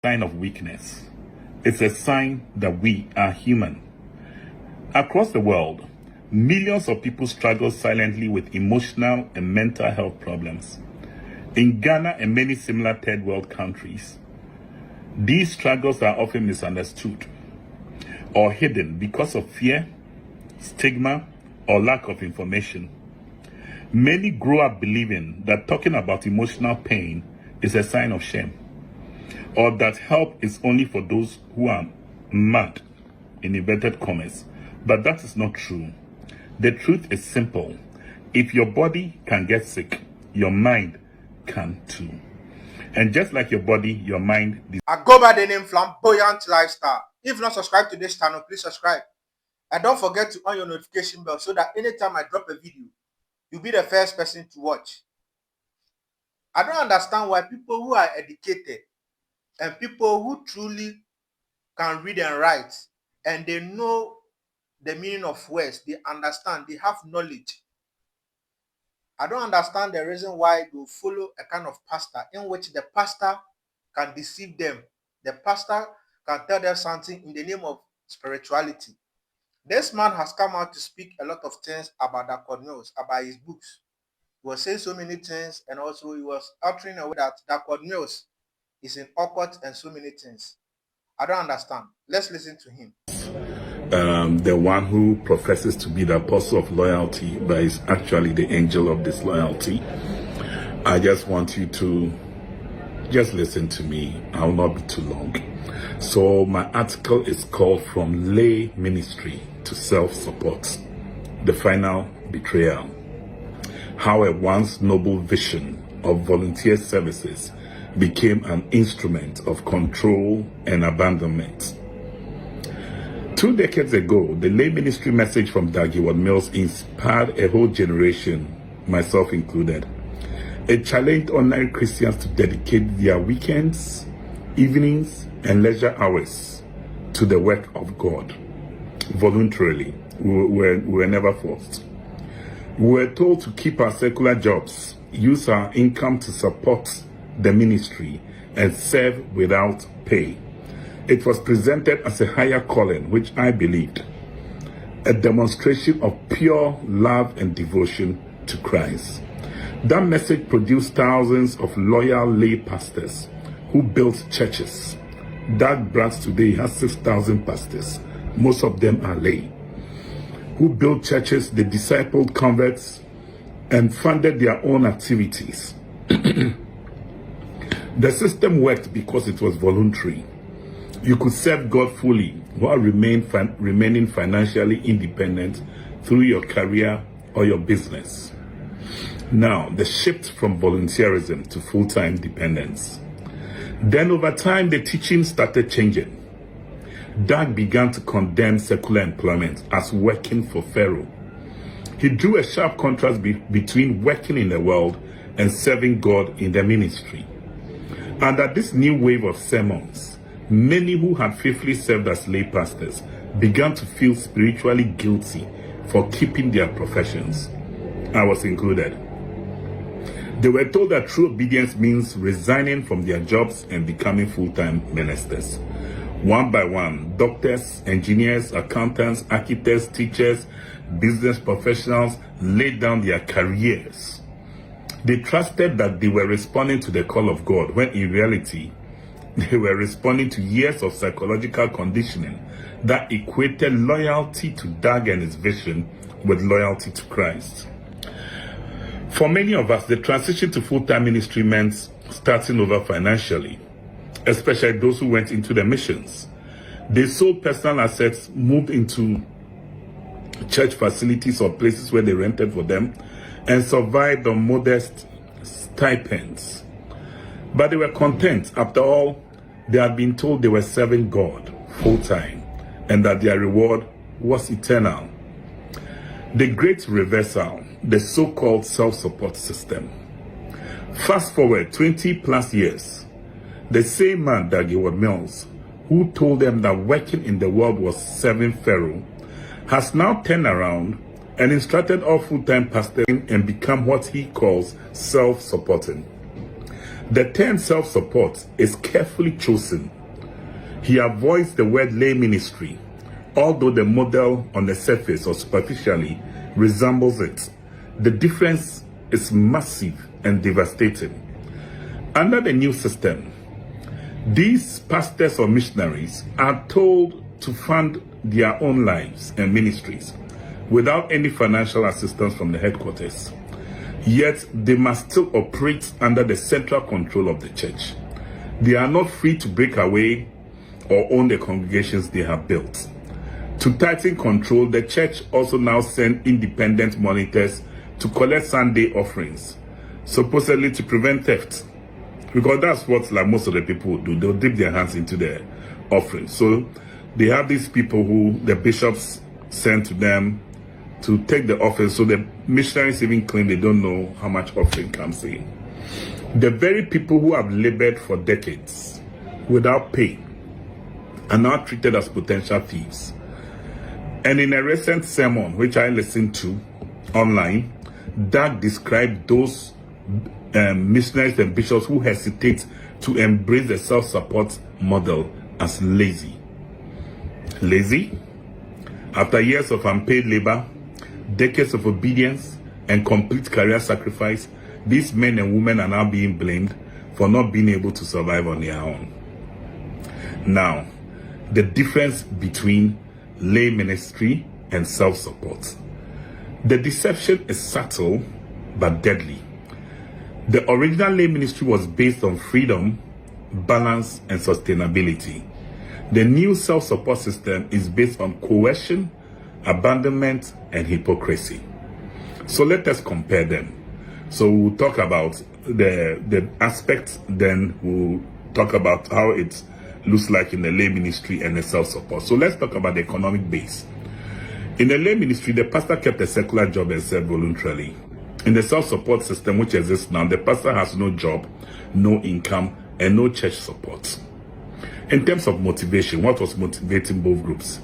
sign of weakness. It's a sign that we are human. Across the world, millions of people struggle silently with emotional and mental health problems. In Ghana and many similar third world countries, these struggles are often misunderstood or hidden because of fear, stigma, or lack of information. Many grow up believing that talking about emotional pain is a sign of shame, or that help is only for those who are mad, in inverted commas. But that is not true. The truth is simple. If your body can get sick, your mind can too. And just like your body, your mind... I go by the name Flamboyant Lifestyle. If not subscribed to this channel, please subscribe. And don't forget to on your notification bell so that anytime I drop a video, you'll be the first person to watch. I don't understand why people who are educated and people who truly can read and write and they know the meaning of words, they understand, they have knowledge. I don't understand the reason why they follow a kind of pastor in which the pastor can deceive them. The pastor can tell them something in the name of spirituality. This man has come out to speak a lot of things about ghtH0use, about his books. He was saying so many things, and also he was uttering away that ghtH0use is in occult and so many things. I don't understand. Let's listen to him. The one who professes to be the apostle of loyalty, but is actually the angel of disloyalty. I just want you to just listen to me. I will not be too long. So my article is called From Lay Ministry to Self-Support, the Final Betrayal. How a once noble vision of volunteer services became an instrument of control and abandonment. 2 decades ago, the lay ministry message from ghtH0use inspired a whole generation, myself included. It challenged ordinary Christians to dedicate their weekends, evenings, and leisure hours to the work of God voluntarily. We were never forced. We were told to keep our secular jobs, use our income to support the ministry, and serve without pay. It was presented as a higher calling, which I believed, a demonstration of pure love and devotion to Christ. That message produced thousands of loyal lay pastors who built churches. That branch today has 6,000 pastors. Most of them are lay. Who built churches, they discipled converts, and funded their own activities. The system worked because it was voluntary. You could serve God fully while remaining financially independent through your career or your business. Now, the shift from volunteerism to full-time dependence. Then over time, the teaching started changing. Dag began to condemn secular employment as working for Pharaoh. He drew a sharp contrast between working in the world and serving God in the ministry. Under this new wave of sermons, many who had faithfully served as lay pastors began to feel spiritually guilty for keeping their professions. I was included. They were told that true obedience means resigning from their jobs and becoming full-time ministers. One by one, doctors, engineers, accountants, architects, teachers, business professionals laid down their careers. They trusted that they were responding to the call of God, when in reality, they were responding to years of psychological conditioning that equated loyalty to Dag and his vision with loyalty to Christ. For many of us, the transition to full-time ministry meant starting over financially, especially those who went into the missions. They sold personal assets, moved into church facilities or places where they rented for them, and survived on modest stipends. But they were content. After all, they had been told they were serving God full-time and that their reward was eternal. The great reversal, the so-called self-support system. Fast forward 20 plus years, the same man, ghtH0use, who told them that working in the world was serving Pharaoh, has now turned around and instructed all full-time pastors and become what he calls self-supporting. The term self-support is carefully chosen. He avoids the word lay ministry, although the model on the surface or superficially resembles it. The difference is massive and devastating. Under the new system, these pastors or missionaries are told to fund their own lives and ministries without any financial assistance from the headquarters. Yet they must still operate under the central control of the church. They are not free to break away or own the congregations they have built. To tighten control, the church also now sends independent monitors to collect Sunday offerings, supposedly to prevent theft. Because that's what like most of the people do. They'll dip their hands into the offerings. So they have these people who the bishops send to them to take the offering. So the missionaries even claim they don't know how much offering comes in. The very people who have labored for decades without pay are now treated as potential thieves. And in a recent sermon, which I listened to online, Doug described those missionaries and bishops who hesitate to embrace the self-support model as lazy. Lazy? After years of unpaid labor, decades of obedience, and complete career sacrifice, these men and women are now being blamed for not being able to survive on their own. Now, the difference between lay ministry and self-support. The deception is subtle but deadly. The original lay ministry was based on freedom, balance, and sustainability. The new self-support system is based on coercion, abandonment, and hypocrisy. So let us compare them. So we'll talk about the aspects, then we'll talk about how it looks like in the lay ministry and the self-support. So let's talk about the economic base. In the lay ministry, the pastor kept a secular job and served voluntarily. In the self-support system which exists now, the pastor has no job, no income, and no church support. In terms of motivation, what was motivating both groups?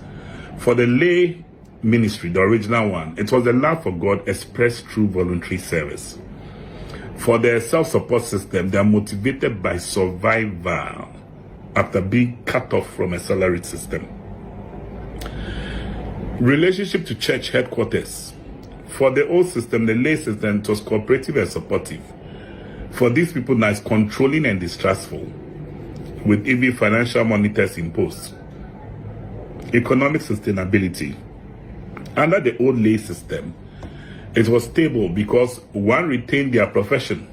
For the lay ministry, the original one, it was the love for God expressed through voluntary service. For the self-support system, they are motivated by survival after being cut off from a salaried system. Relationship to church headquarters. For the old system, the lay system, it was cooperative and supportive. For these people now, it's controlling and distrustful, with even financial monitors imposed. Economic sustainability. Under the old lay system, it was stable because one retained their profession.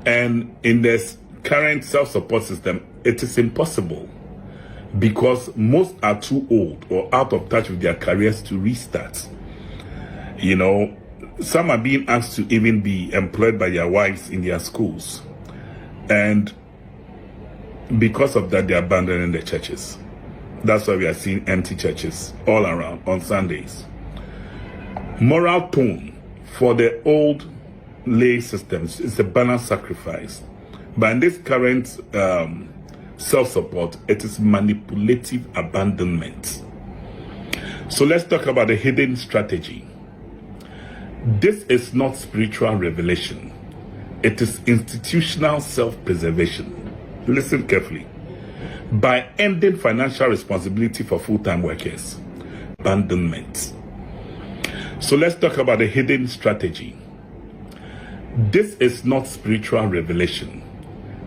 And in this current self-support system, it is impossible because most are too old or out of touch with their careers to restart. You know, some are being asked to even be employed by their wives in their schools. And because of that, they're abandoning the churches. That's why we are seeing empty churches all around on Sundays. Moral tone for the old lay systems is a balanced sacrifice. But in this current self-support, it is manipulative abandonment. So let's talk about the hidden strategy. This is not spiritual revelation. It is institutional self-preservation. Listen carefully. By ending financial responsibility for full-time workers, abandonment. So let's talk about the hidden strategy. This is not spiritual revelation.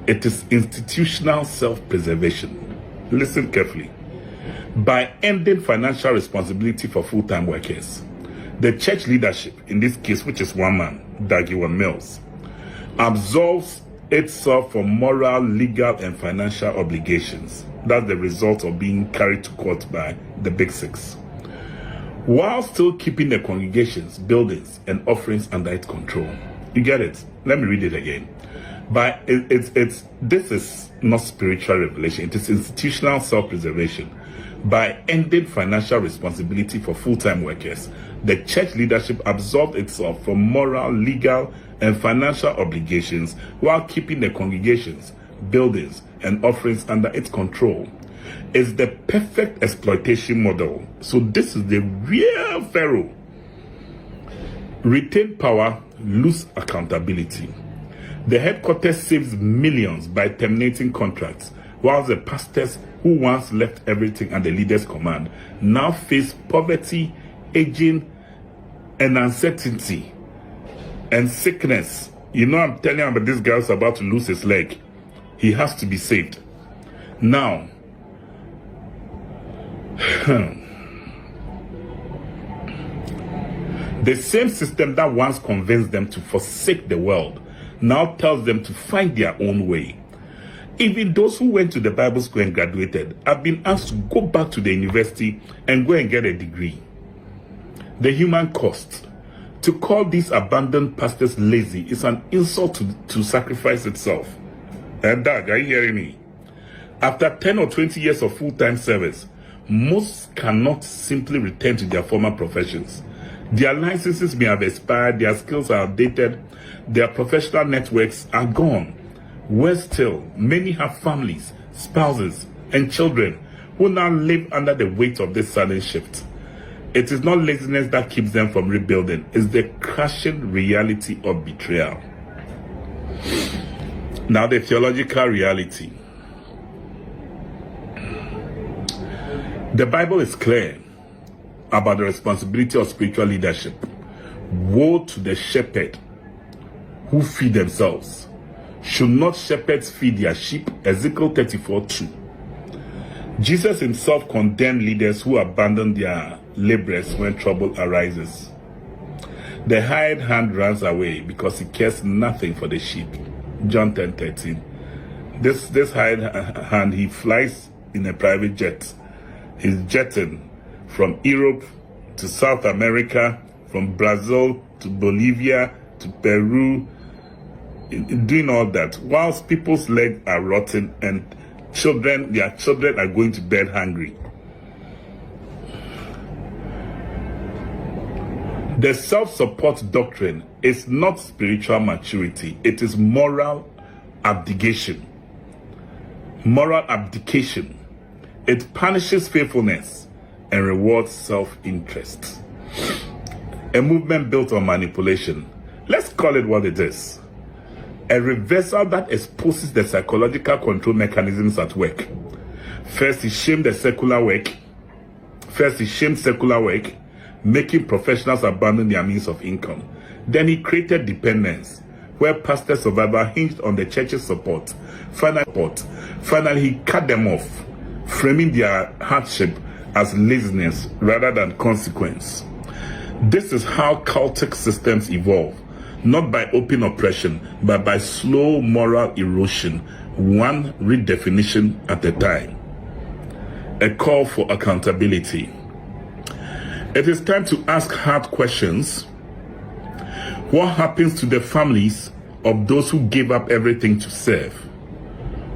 It is institutional self-preservation. Listen carefully. By ending financial responsibility for full-time workers, the church leadership, in this case, which is one man, Mills, absolves itself from moral, legal, and financial obligations. That's the result of being carried to court by the Big Six, while still keeping the congregations, buildings, and offerings under its control. You get it? Let me read it again. But this is not spiritual revelation. It is institutional self-preservation. By ending financial responsibility for full-time workers, the church leadership absolved itself from moral, legal, and financial obligations while keeping the congregations, buildings, and offerings under its control. It's the perfect exploitation model. So this is the real Pharaoh. Retain power, lose accountability. The headquarters saves millions by terminating contracts, while the pastors who once left everything at the leader's command now face poverty, aging, and uncertainty and sickness. You know, I'm telling you about this guy's about to lose his leg. He has to be saved. Now, the same system that once convinced them to forsake the world now tells them to find their own way. Even those who went to the Bible school and graduated have been asked to go back to the university and go and get a degree. The human cost. To call these abandoned pastors lazy is an insult to sacrifice itself. And Doug, are you hearing me? After 10 or 20 years of full-time service, most cannot simply return to their former professions. Their licenses may have expired, their skills are outdated, their professional networks are gone. Worse still, many have families, spouses, and children who now live under the weight of this sudden shift. It is not laziness that keeps them from rebuilding, it's the crushing reality of betrayal. Now, the theological reality. The Bible is clear about the responsibility of spiritual leadership. Woe to the shepherd who feed themselves. Should not shepherds feed their sheep? Ezekiel 34:2. Jesus himself condemned leaders who abandon their laborers when trouble arises. The hired hand runs away because he cares nothing for the sheep. John 10:13. This hired hand, he flies in a private jet. He's jetting from Europe to South America, from Brazil to Bolivia to Peru, doing all that, whilst people's legs are rotting and their children are going to bed hungry. The self-support doctrine is not spiritual maturity, it is moral abdication. Moral abdication. It punishes faithfulness and rewards self-interest. A movement built on manipulation. Let's call it what it is. A reversal that exposes the psychological control mechanisms at work. First, he shamed secular work, making professionals abandon their means of income. Then he created dependence, where pastor survival hinged on the church's support. Finally, he cut them off, framing their hardship as laziness rather than consequence. This is how cultic systems evolve, not by open oppression, but by slow moral erosion, one redefinition at a time. A call for accountability. It is time to ask hard questions. What happens to the families of those who gave up everything to serve?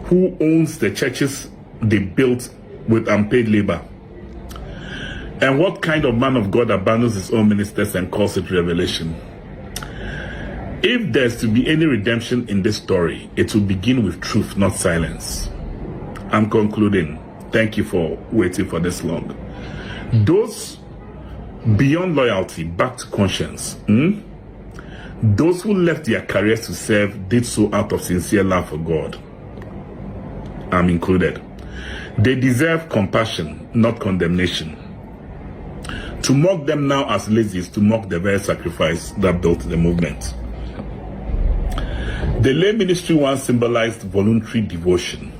Who owns the churches they built with unpaid labor? And what kind of man of God abandons his own ministers and calls it revelation? If there's to be any redemption in this story, it will begin with truth, not silence. I'm concluding. Thank you for waiting for this long. Those beyond loyalty, back to conscience. Those who left their careers to serve did so out of sincere love for God. I'm included. They deserve compassion, not condemnation. To mock them now as lazy is to mock the very sacrifice that built the movement. The lay ministry once symbolized voluntary devotion.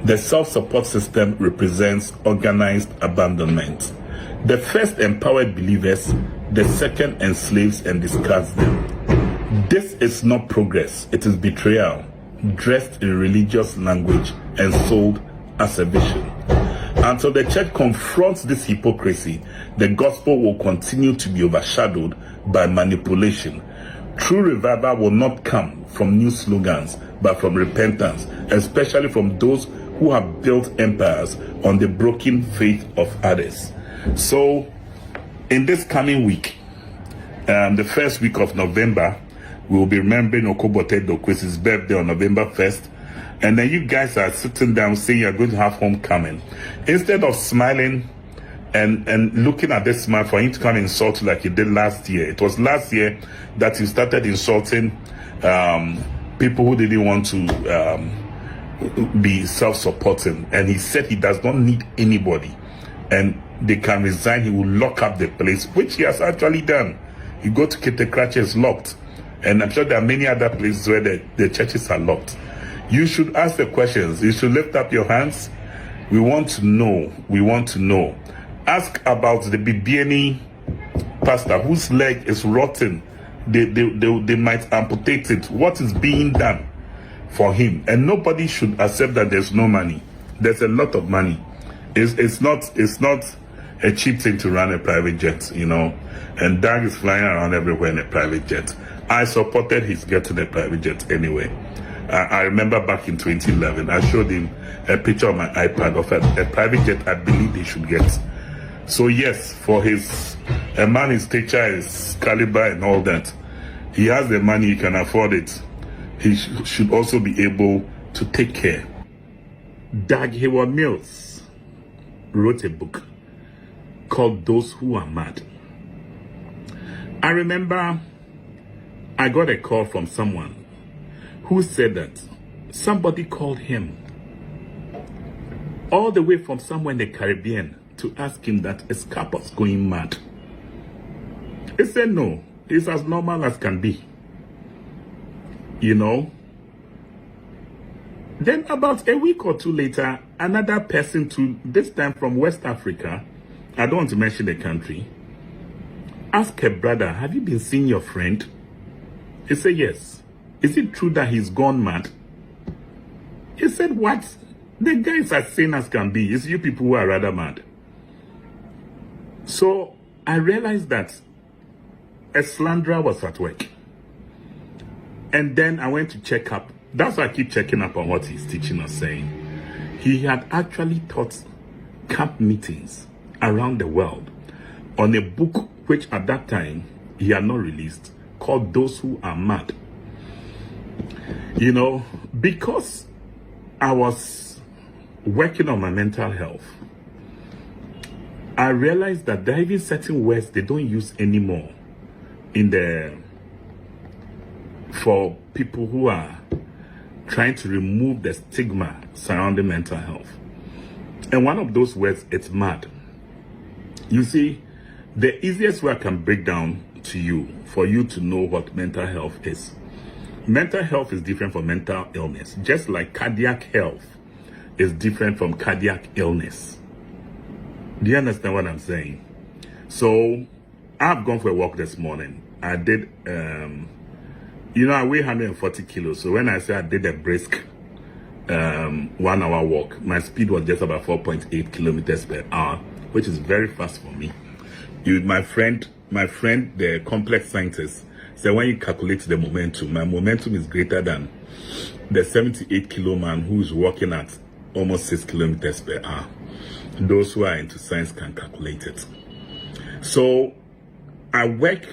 The self-support system represents organized abandonment. The first empowered believers, the second enslaves and discards them. This is not progress, it is betrayal, dressed in religious language and sold as a vision. Until the church confronts this hypocrisy, the gospel will continue to be overshadowed by manipulation. True revival will not come from new slogans, but from repentance, especially from those who have built empires on the broken faith of others. So, in this coming week, the first week of November, we will be remembering Okobote Dokwesi's birthday on November 1st. And then you guys are sitting down saying you're going to have homecoming. Instead of smiling and looking at this man for him to come and insult you like he did last year. It was last year that he started insulting people who didn't want to be self-supporting, and he said he does not need anybody and they can resign. He will lock up the place, which he has actually done. You go to Ketekrache, it's locked, and I'm sure there are many other places where the churches are locked. You should ask the questions. You should lift up your hands. We want to know. We want to know. Ask about the Bibiani pastor whose leg is rotten. They might amputate it. What is being done for him? And nobody should accept that there's no money. There's a lot of money. It's not a cheap thing to run a private jet, you know. And Dag is flying around everywhere in a private jet. I supported his getting a private jet anyway. I remember back in 2011, I showed him a picture on my iPad of a private jet I believe he should get. So yes, for a man his stature, his caliber and all that, he has the money, he can afford it. He should also be able to take care. ghtH0use wrote a book called Those Who Are Mad. I remember I got a call from someone who said that somebody called him all the way from somewhere in the Caribbean to ask him that Escapa's going mad. He said no, he's as normal as can be. You know? Then about a week or two later, another person, to this time from West Africa, I don't want to mention the country, asked her brother, have you been seeing your friend? He said yes. Is it true that he's gone mad? He said, what? The guy is as sane as can be. It's you people who are rather mad. So I realized that a slanderer was at work. And then I went to check up. That's why I keep checking up on what he's teaching or saying. He had actually taught camp meetings around the world on a book which at that time he had not released, called Those Who Are Mad. You know, because I was working on my mental health, I realized that there are even certain words they don't use anymore for people who are trying to remove the stigma surrounding mental health. And one of those words, it's mad. You see, the easiest way I can break down to you, for you to know what mental health is. Mental health is different from mental illness, just like cardiac health is different from cardiac illness. Do you understand what I'm saying? So I've gone for a walk this morning. I did, I weigh 140 kilos. So when I say I did a brisk 1 hour walk, my speed was just about 4.8 kilometers per hour, which is very fast for me. My friend, the complex scientist, said when you calculate the momentum, my momentum is greater than the 78 kilo man who's walking at almost 6 kilometers per hour. Those who are into science can calculate it. So I work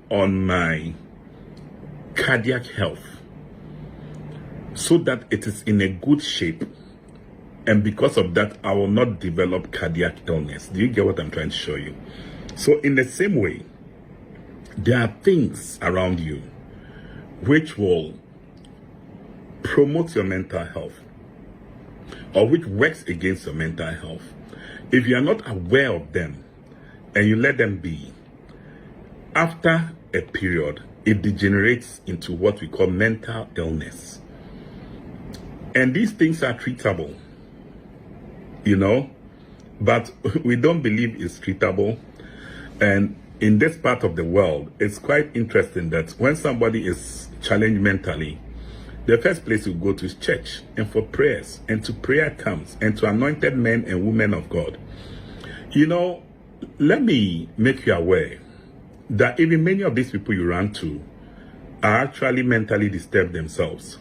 on my cardiac health so that it is in a good shape, and because of that I will not develop cardiac illness. Do you get what I'm trying to show you? So in the same way, there are things around you which will promote your mental health or which works against your mental health. If you are not aware of them and you let them be, after a period, it degenerates into what we call mental illness. And these things are treatable, but we don't believe it's treatable. And in this part of the world, it's quite interesting that when somebody is challenged mentally, the first place you go to is church, and for prayers, and to prayer camps, and to anointed men and women of God. Let me make you aware that even many of these people you run to are actually mentally disturbed themselves.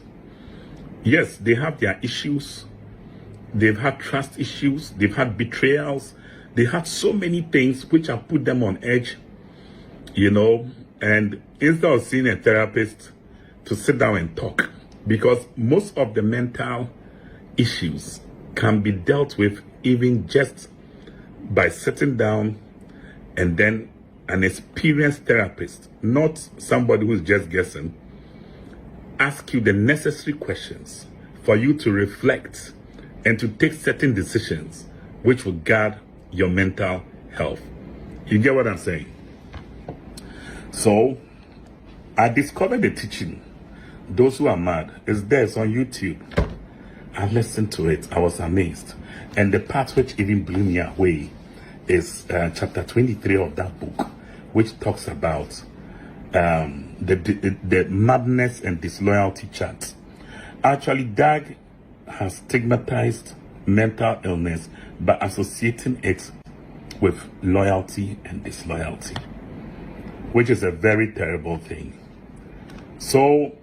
Yes, they have their issues. They've had trust issues. They've had betrayals. They had so many things which have put them on edge, and instead of seeing a therapist, to sit down and talk, because most of the mental issues can be dealt with even just by sitting down, and then an experienced therapist, not somebody who's just guessing, ask you the necessary questions for you to reflect and to take certain decisions which will guard your mental health. You get what I'm saying? So, I discovered the teaching. Those who are mad, is there, it's on YouTube. I listened to it. I was amazed. And the part which even blew me away is chapter 23 of that book, which talks about the madness and disloyalty chart. Actually, Doug has stigmatized mental illness by associating it with loyalty and disloyalty, which is a very terrible thing. So,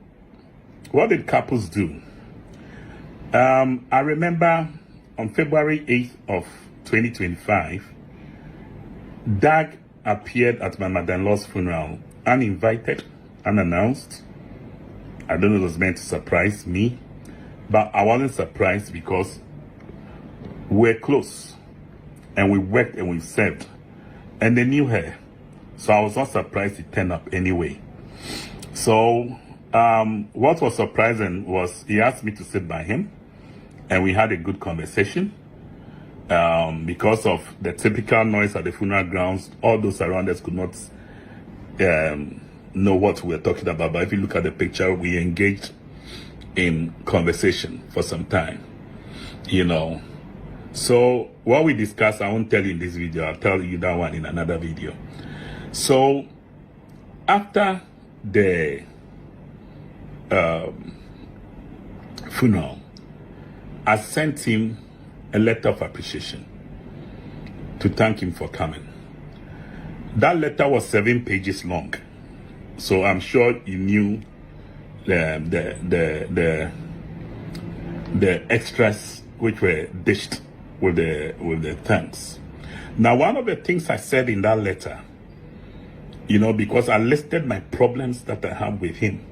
what did couples do? I remember on February 8th of 2025, Doug appeared at my mother-in-law's funeral, uninvited, unannounced. I don't know if it was meant to surprise me, but I wasn't surprised because we're close and we worked and we served and they knew her. So I was not surprised to turn up anyway. So what was surprising was he asked me to sit by him and we had a good conversation. Because of the typical noise at the funeral grounds, all those around us could not know what we were talking about. But if you look at the picture, we engaged in conversation for some time, you know. So what we discussed, I won't tell you in this video. I'll tell you that one in another video. So after the funeral, I sent him a letter of appreciation to thank him for coming. That letter was 7 pages long, so I'm sure you knew the extras which were dished with the thanks. Now, one of the things I said in that letter, you know, because I listed my problems that I have with him,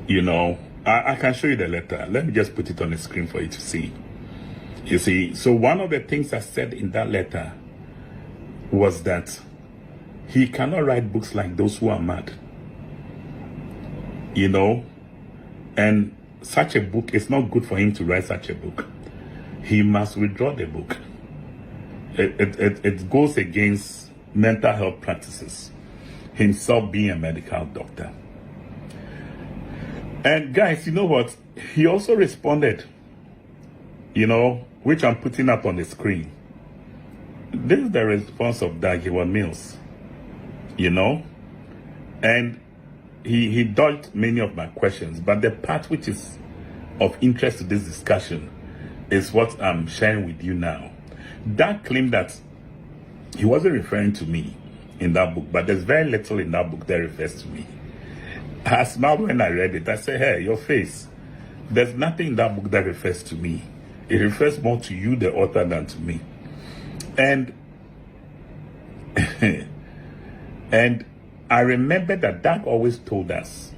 you know, I can show you the letter. Let me just put it on the screen for you to see. You see, so one of the things I said in that letter was that he cannot write books like Those Who Are Mad. You know, and such a book, it's not good for him to write such a book. He must withdraw the book. It goes against mental health practices, himself being a medical doctor. And guys, you know what? He also responded, you know, which I'm putting up on the screen. This is the response of ghtH0use, you know, and he dodged many of my questions, but the part which is of interest to this discussion is what I'm sharing with you now. That claim that he wasn't referring to me in that book, but there's very little in that book that refers to me. I smiled when I read it. I said, hey, your face. There's nothing in that book that refers to me. It refers more to you, the author, than to me. And and I remember that Doug always told us,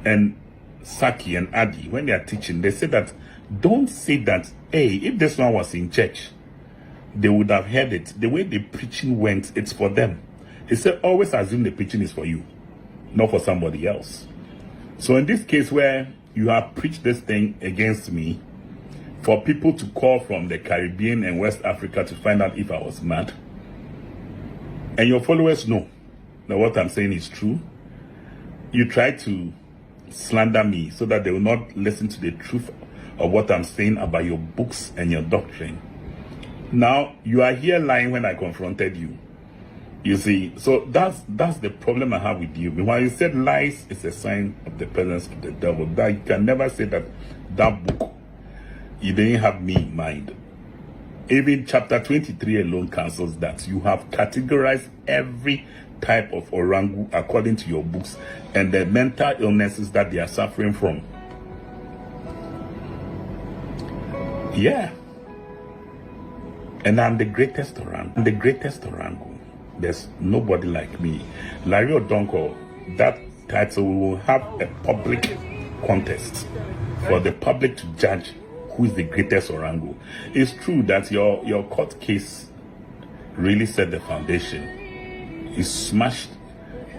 and Saki and Adi, when they are teaching, they say that don't say that, hey, if this one was in church, they would have heard it. The way the preaching went, it's for them. He said, always assume the preaching is for you, not for somebody else. So in this case where you have preached this thing against me, for people to call from the Caribbean and West Africa to find out if I was mad, and your followers know that what I'm saying is true, you try to slander me so that they will not listen to the truth of what I'm saying about your books and your doctrine. Now, you are here lying when I confronted you. You see, so that's the problem I have with you. When you said lies is a sign of the presence of the devil, that you can never say that book, you didn't have me in mind. Even chapter 23 alone cancels that. You have categorized every type of orangu according to your books and the mental illnesses that they are suffering from. Yeah. And I'm the greatest orangu. I'm the greatest orangu. There's nobody like me. Larry Odonko, that title, we will have a public contest for the public to judge who is the greatest orangu. It's true that your court case really set the foundation. You smashed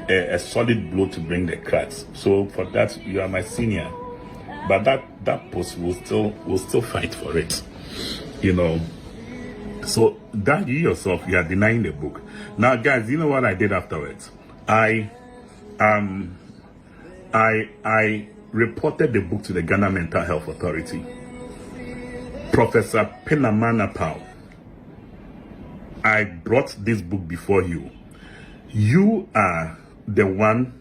a solid blow to bring the cracks. So for that, you are my senior. But that post will still fight for it. You know. So that you yourself, you are denying the book. Now, guys, you know what I did afterwards? I reported the book to the Ghana Mental Health Authority. Professor Penamana Pao, I brought this book before you. You are the one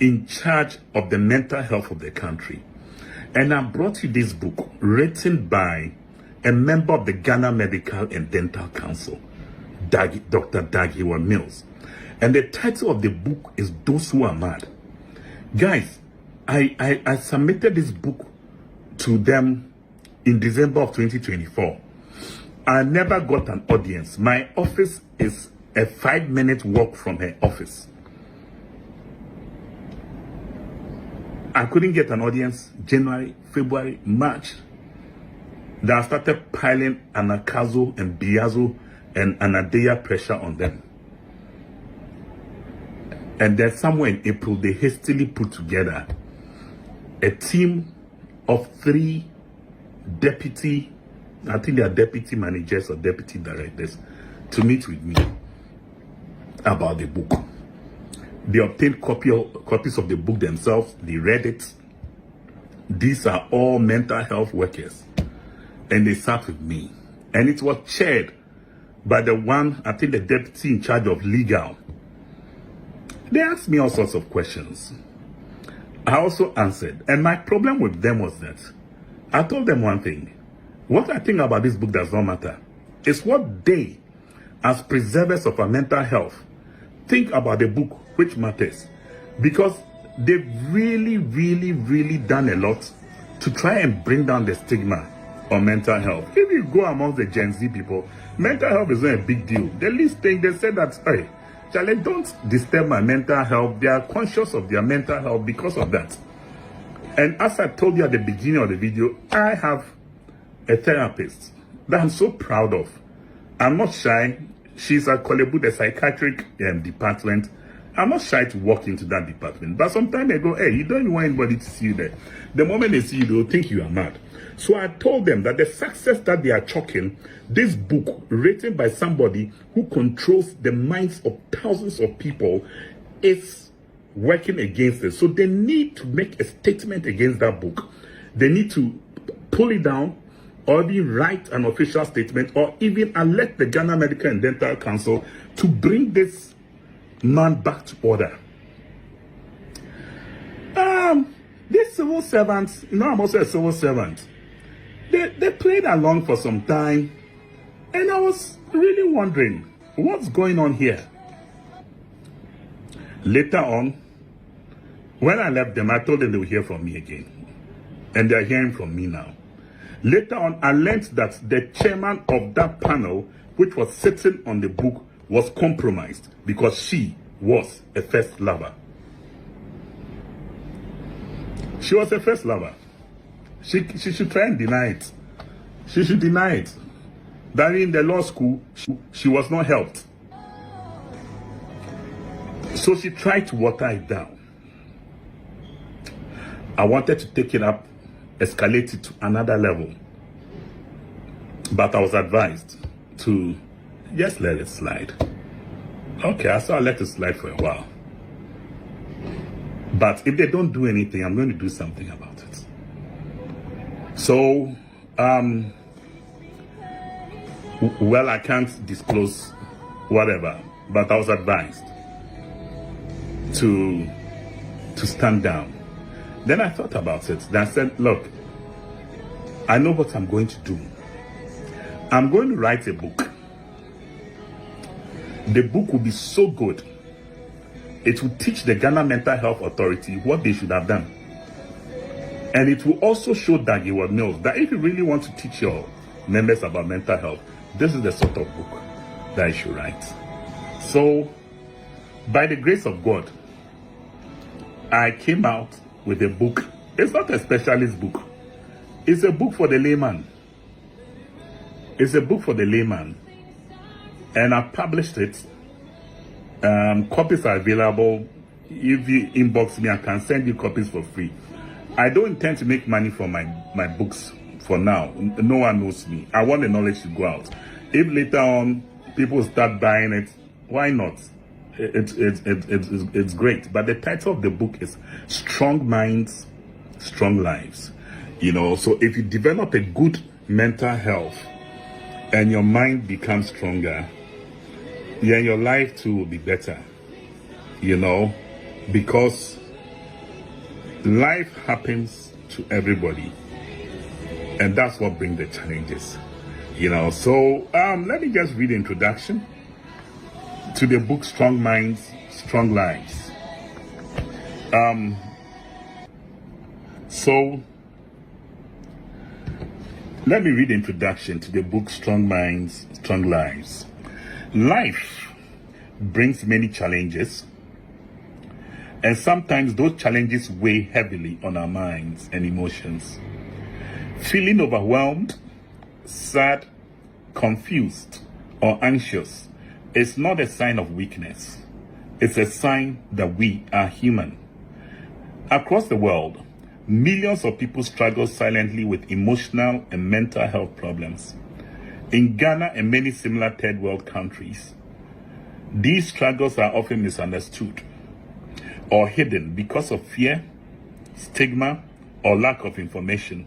in charge of the mental health of the country. And I brought you this book written by a member of the Ghana Medical and Dental Council, Dr. ghtH0use. And the title of the book is Those Who Are Mad. Guys, I submitted this book to them in December of 2024. I never got an audience. My office is a 5-minute walk from her office. I couldn't get an audience January, February, March. Then I started piling Anakazo and Biazo and Anadeya pressure on them. And then somewhere in April, they hastily put together a team of 3 deputy, I think they are deputy managers or deputy directors, to meet with me about the book. They obtained copies of the book themselves. They read it. These are all mental health workers. And they sat with me. And it was chaired by the one, I think the deputy in charge of legal. They asked me all sorts of questions. I also answered. And my problem with them was that I told them one thing. What I think about this book does not matter. It's what they, as preservers of our mental health, think about the book which matters. Because they've really done a lot to try and bring down the stigma on mental health. If you go amongst the Gen Z people, mental health is not a big deal. The least thing they said that, hey, Charlie, don't disturb my mental health. They are conscious of their mental health because of that. And as I told you at the beginning of the video, I have a therapist that I'm so proud of. I'm not shy. She's at Kolebu, the psychiatric department. I'm not shy to walk into that department. But sometimes they go, hey, you don't even want anybody to see you there. The moment they see you, they'll think you are mad. So I told them that the success that they are chalking, this book written by somebody who controls the minds of thousands of people, is working against it. So they need to make a statement against that book. They need to pull it down, or even write an official statement, or even alert the Ghana Medical and Dental Council to bring this man back to order. These civil servants, you know, I'm also a civil servant. They played along for some time, and I was really wondering what's going on here. Later on, when I left them, I told them they would hear from me again, and they're hearing from me now. Later on, I learned that the chairman of that panel, which was sitting on the book, was compromised because she was a first lover. She was a first lover. She should try and deny it. She should deny it. That in the law school, she was not helped. So she tried to water it down. I wanted to take it up, escalate it to another level. But I was advised to just let it slide. Okay, so I'll let it slide for a while. But if they don't do anything, I'm going to do something about it. So, well, I can't disclose whatever, but I was advised to stand down. Then I thought about it. Then I said, look, I know what I'm going to do. I'm going to write a book. The book will be so good. It will teach the Ghana Mental Health Authority what they should have done. And it will also show ghtH0use that if you really want to teach your members about mental health, this is the sort of book that you should write. So, by the grace of God, I came out with a book. It's not a specialist book. It's a book for the layman. It's a book for the layman. And I published it Copies are available. If you inbox me, I can send you copies for free. I don't intend to make money from my books for now. No one knows me. I want the knowledge to go out. If later on people start buying it, why not? It's great. But the title of the book is Strong Minds, Strong Lives. You know, so if you develop a good mental health and your mind becomes stronger, then your life too will be better. You know, because life happens to everybody, and that's what brings the challenges. You know, so let me just read the introduction to the book Strong Minds, Strong Lives. So let me read the introduction to the book Strong Minds, Strong Lives. Life brings many challenges, and sometimes those challenges weigh heavily on our minds and emotions. Feeling overwhelmed, sad, confused, or anxious is not a sign of weakness. It's a sign that we are human. Across the world, millions of people struggle silently with emotional and mental health problems. In Ghana and many similar third world countries, these struggles are often misunderstood or hidden because of fear, stigma, or lack of information.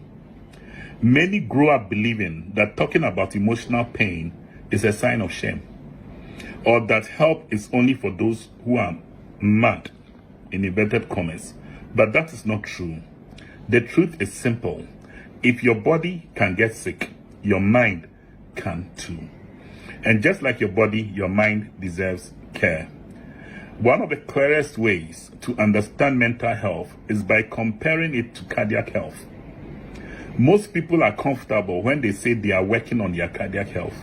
Many grow up believing that talking about emotional pain is a sign of shame, or that help is only for those who are mad, in inverted commas. But that is not true. The truth is simple. If your body can get sick, your mind can too. And just like your body, your mind deserves care. One of the clearest ways to understand mental health is by comparing it to cardiac health. Most people are comfortable when they say they are working on their cardiac health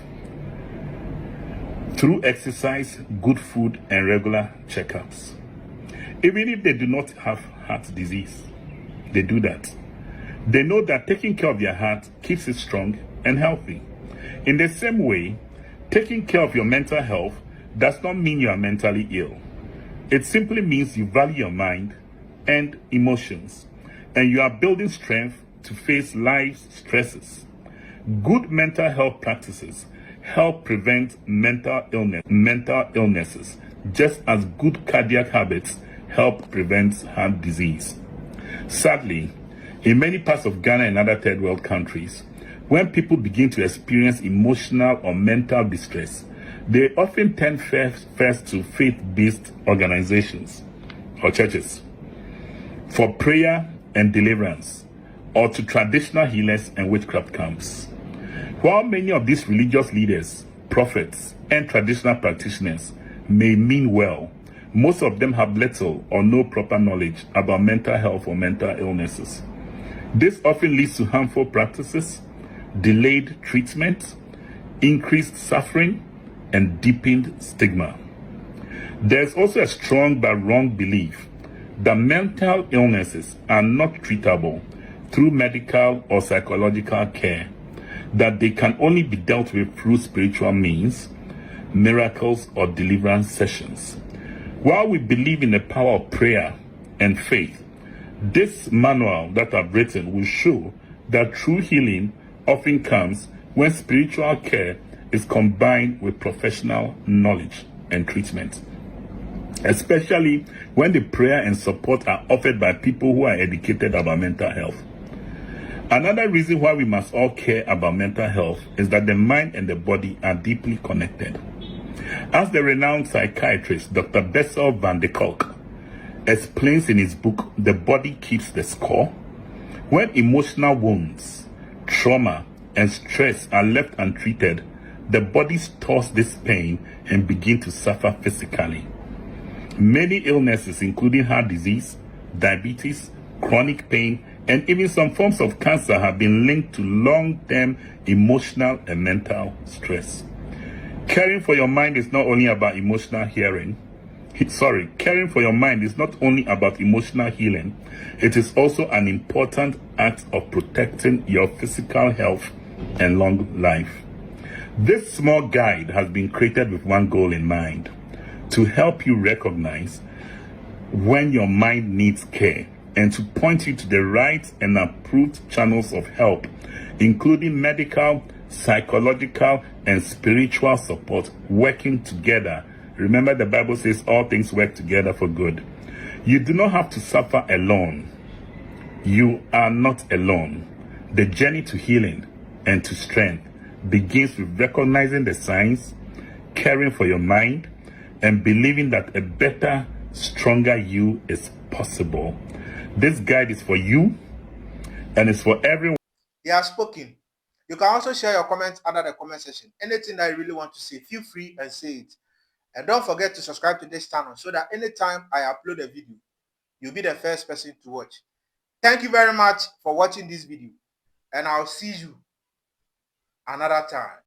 through exercise, good food, and regular checkups. Even if they do not have heart disease, they do that. They know that taking care of their heart keeps it strong and healthy. In the same way, taking care of your mental health does not mean you are mentally ill. It simply means you value your mind and emotions, and you are building strength to face life's stresses. Good mental health practices help prevent mental illnesses, just as good cardiac habits help prevent heart disease. Sadly, in many parts of Ghana and other third world countries, when people begin to experience emotional or mental distress, they often turn first to faith-based organizations or churches for prayer and deliverance, or to traditional healers and witchcraft camps. While many of these religious leaders, prophets, and traditional practitioners may mean well, most of them have little or no proper knowledge about mental health or mental illnesses. This often leads to harmful practices, delayed treatment, increased suffering, and deepened stigma. There's also a strong but wrong belief that mental illnesses are not treatable through medical or psychological care, that they can only be dealt with through spiritual means, miracles, or deliverance sessions. While we believe in the power of prayer and faith, this manual that I've written will show that true healing often comes when spiritual care is combined with professional knowledge and treatment, especially when the prayer and support are offered by people who are educated about mental health. Another reason why we must all care about mental health is that the mind and the body are deeply connected. As the renowned psychiatrist Dr. Bessel van der Kolk explains in his book, The Body Keeps the Score, when emotional wounds, trauma, and stress are left untreated, the body stores this pain and begins to suffer physically. Many illnesses, including heart disease, diabetes, chronic pain, and even some forms of cancer, have been linked to long-term emotional and mental stress. Caring for your mind is not only about caring for your mind is not only about emotional healing, it is also an important act of protecting your physical health and long life. This small guide has been created with one goal in mind: to help you recognize when your mind needs care and to point you to the right and approved channels of help, including medical, psychological, and spiritual support working together. Remember, the Bible says all things work together for good. You do not have to suffer alone. You are not alone. The journey to healing and to strength begins with recognizing the signs, caring for your mind, and believing that a better, stronger you is possible. This guide is for you and it's for everyone. He has spoken. You can also share your comments under the comment section. Anything that you really want to say, feel free and say it. And don't forget to subscribe to this channel so that anytime I upload a video, you'll be the first person to watch. Thank you very much for watching this video, and I'll see you another time.